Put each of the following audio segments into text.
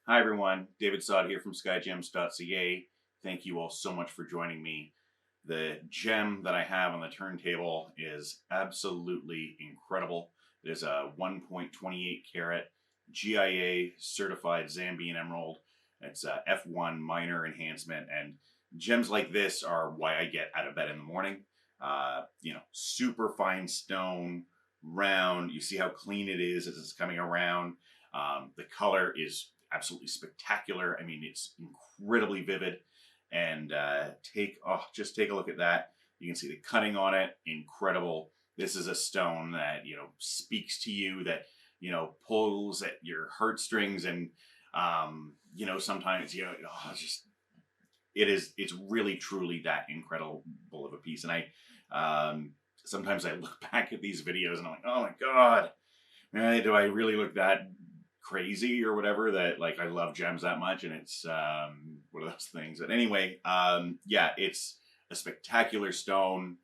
Hi everyone, David Sod here from Skyjems.ca. Thank you all so much for joining me. The gem that I have on the turntable is absolutely incredible. It is a 1.28 carat GIA certified Zambian emerald. It's a F1 minor enhancement, and gems like this are why I get out of bed in the morning. Super fine stone, round. You see how clean it is as it's coming around. The color is absolutely spectacular. I mean, it's incredibly vivid. And just take a look at that. You can see the cutting on it, incredible. This is a stone that speaks to you, that pulls at your heartstrings, and sometimes it's really truly that incredible of a piece. And sometimes I look back at these videos and I'm like, oh my god, man, do I really look that crazy or whatever, that like I love gems that much? And it's one of those things. But anyway, yeah, it's a spectacular stone.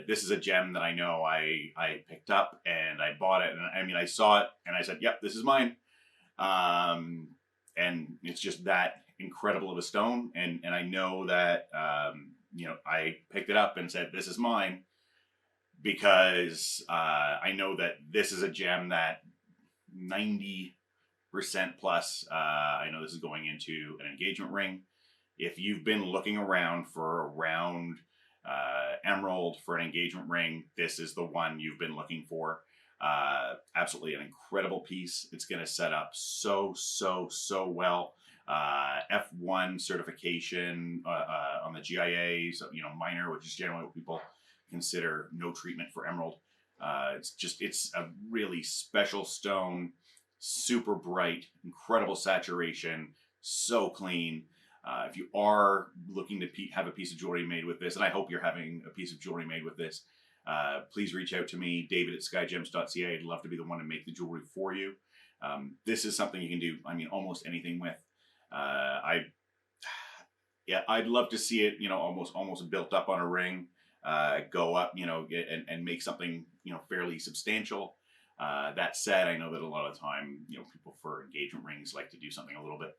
This is a gem that I know I picked up and I bought it, and I mean I saw it and I said, yep, this is mine. And it's just that incredible of a stone, and I know that I picked it up and said this is mine because I know that this is a gem that 90% plus, I know this is going into an engagement ring. If you've been looking around for a round emerald for an engagement ring, this is the one you've been looking for. Absolutely an incredible piece. It's going to set up so well. F1 certification on the GIA, so minor, which is generally what people consider no treatment for emerald. It's a really special stone, super bright, incredible saturation, so clean. If you are looking to have a piece of jewelry made with this, and I hope you're having a piece of jewelry made with this, please reach out to me, David at Skyjems.ca. I'd love to be the one to make the jewelry for you. This is something you can do, I mean, almost anything with. I'd love to see it, almost built up on a ring, go up, and make something, fairly substantial. That said, I know that a lot of the time, people for engagement rings like to do something a little bit,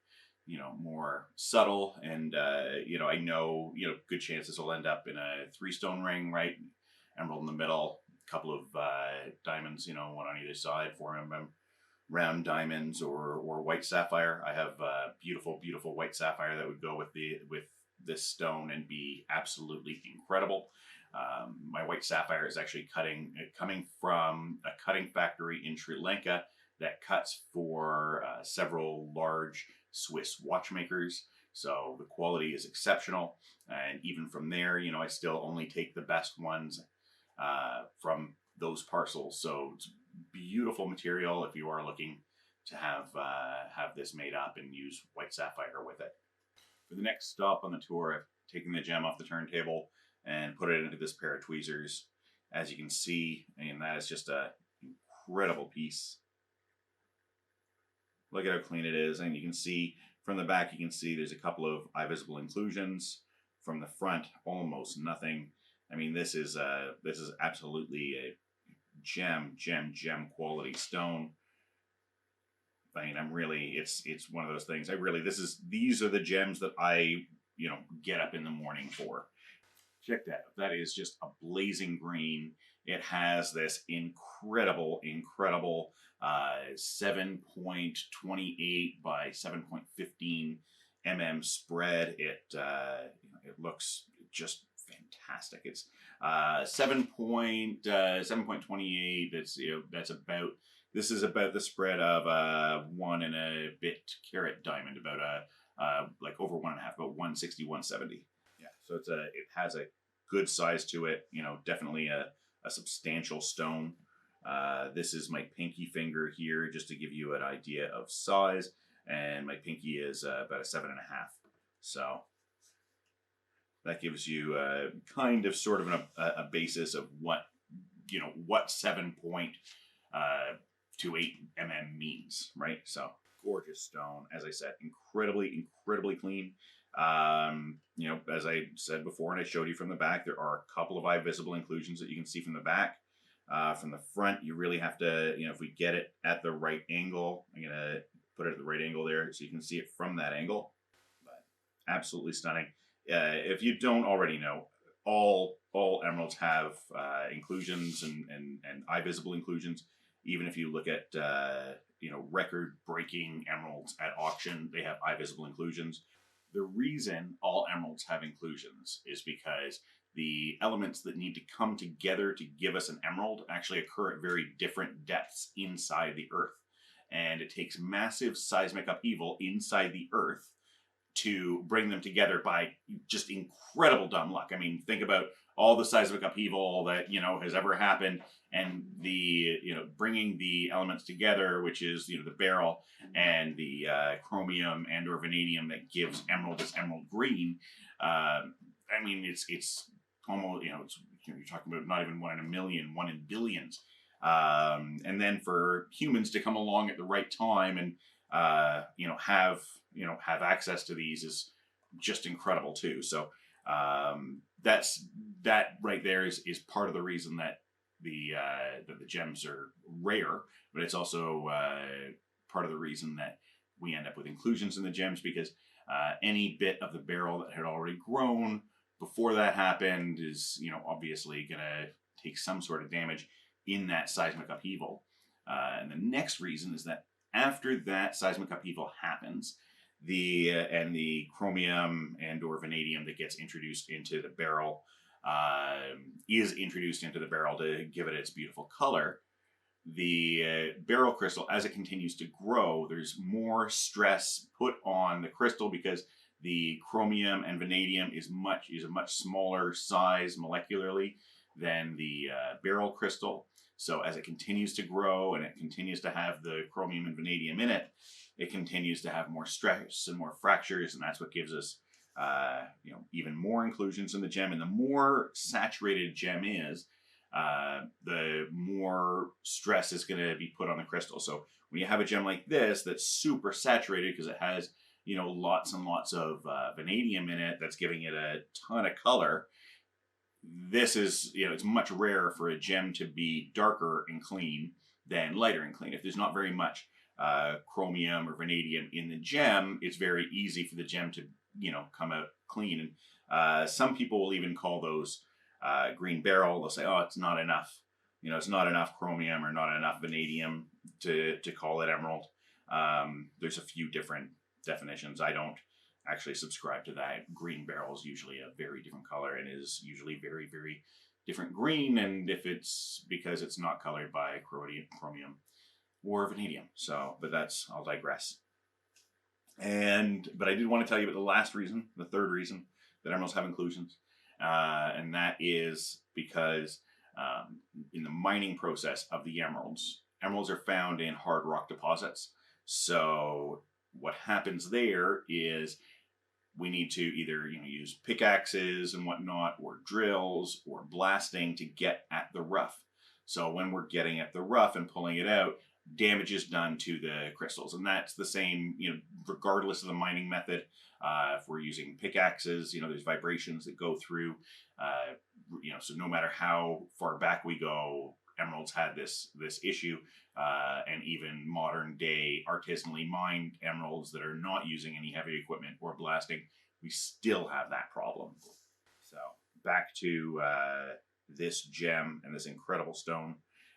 more subtle. And, I know, good chances will end up in a 3-stone ring, right? Emerald in the middle, a couple of diamonds, one on either side, 4mm round diamonds, or white sapphire. I have beautiful white sapphire that would go with this stone and be absolutely incredible. My white sapphire is actually coming from a cutting factory in Sri Lanka that cuts for several large Swiss watchmakers. So the quality is exceptional, and even from there, I still only take the best ones from those parcels. So it's beautiful material if you are looking to have this made up and use white sapphire with it. For the next stop on the tour, I've taken the gem off the turntable and put it into this pair of tweezers. As you can see, and that is just an incredible piece. Look at how clean it is, and you can see from the back, you can see there's a couple of eye visible inclusions. From the front, almost nothing. I mean, this is absolutely a gem quality stone. I mean, it's one of those things. These are the gems that I, get up in the morning for. Check that out. That is just a blazing green. It has this incredible 7.28 by 7.15 mm spread. It looks just fantastic. It's 7.28. This is about the spread of a 1 and a bit carat diamond, about like over 1.5, about 160, 170. Yeah, so it has a good size to it. Definitely a substantial stone. This is my pinky finger here, just to give you an idea of size, and my pinky is about a 7.5. So that gives you kind of sort of a basis of what 7.28 mm means, right? So gorgeous stone, as I said, incredibly clean. As I said before, and I showed you from the back, there are a couple of eye visible inclusions that you can see from the back. From the front, you really have to, if we get it at the right angle, I'm gonna put it at the right angle there so you can see it from that angle. But absolutely stunning. If you don't already know, all emeralds have inclusions and eye visible inclusions. Even if you look at record breaking emeralds at auction, they have eye visible inclusions. The reason all emeralds have inclusions is because the elements that need to come together to give us an emerald actually occur at very different depths inside the earth. And it takes massive seismic upheaval inside the earth to bring them together by just incredible dumb luck. I mean, think about all the seismic upheaval that has ever happened, and the bringing the elements together, which is the beryl and the chromium and or vanadium that gives emerald this emerald green. I mean, it's almost you're talking about not even 1 in a million, 1 in billions. And then for humans to come along at the right time and have access to these is just incredible too. So that right there is part of the reason that the gems are rare, but it's also part of the reason that we end up with inclusions in the gems, because any bit of the beryl that had already grown before that happened is obviously gonna take some sort of damage in that seismic upheaval. And the next reason is that after that seismic upheaval happens, the chromium and or vanadium that gets introduced into the beryl is introduced into the beryl to give it its beautiful color. The beryl crystal, as it continues to grow, there's more stress put on the crystal because the chromium and vanadium is a much smaller size molecularly than the beryl crystal. So as it continues to grow and it continues to have the chromium and vanadium in it, it continues to have more stress and more fractures, and that's what gives us even more inclusions in the gem. And the more saturated a gem is, the more stress is going to be put on the crystal. So when you have a gem like this that's super saturated because it has lots and lots of vanadium in it that's giving it a ton of color, this is it's much rarer for a gem to be darker and clean than lighter and clean. If there's not very much chromium or vanadium in the gem, it's very easy for the gem to come out clean. And some people will even call those green beryl. They'll say, oh, it's not enough, it's not enough chromium or not enough vanadium to call it emerald. There's a few different definitions. I don't actually subscribe to that. Green beryl is usually a very different color and is usually very, very different green, and if it's because it's not colored by chromium or vanadium. So, but I'll digress. But I did want to tell you about the last reason, the third reason that emeralds have inclusions, and that is because in the mining process of the emeralds are found in hard rock deposits. So what happens there is we need to either use pickaxes and whatnot, or drills, or blasting to get at the rough. So when we're getting at the rough and pulling it out, damage is done to the crystals, and that's the same regardless of the mining method. If we're using pickaxes, there's vibrations that go through. So no matter how far back we go, emeralds had this issue, and even modern day artisanally mined emeralds that are not using any heavy equipment or blasting, we still have that problem. So back to this gem and this incredible stone.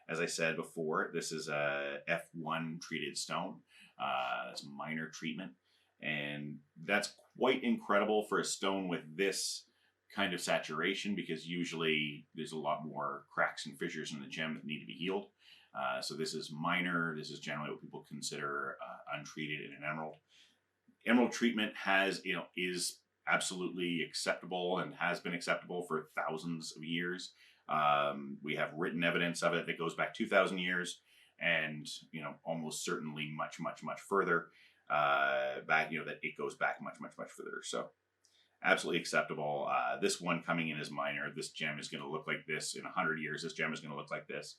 As I said before, this is a F1 treated stone. That's minor treatment, and that's quite incredible for a stone with this kind of saturation, because usually there's a lot more cracks and fissures in the gem that need to be healed. So this is minor. This is generally what people consider untreated in an emerald. Emerald treatment is absolutely acceptable and has been acceptable for thousands of years. We have written evidence of it that goes back 2,000 years, and almost certainly much further back. That it goes back much further. So absolutely acceptable. This one coming in as minor. This gem is going to look like this in 100 years. This gem is going to look like this.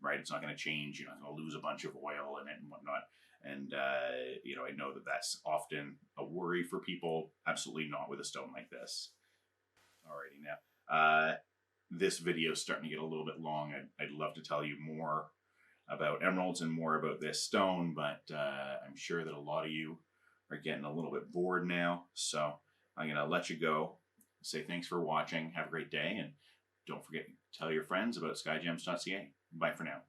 Right? It's not going to change. You're not going to lose a bunch of oil in it and whatnot. And I know that that's often a worry for people. Absolutely not with a stone like this. Alrighty, now this video is starting to get a little bit long. I'd love to tell you more about emeralds and more about this stone, but I'm sure that a lot of you are getting a little bit bored now. So I'm going to let you go. Say thanks for watching. Have a great day. And don't forget to tell your friends about skygems.ca. Bye for now.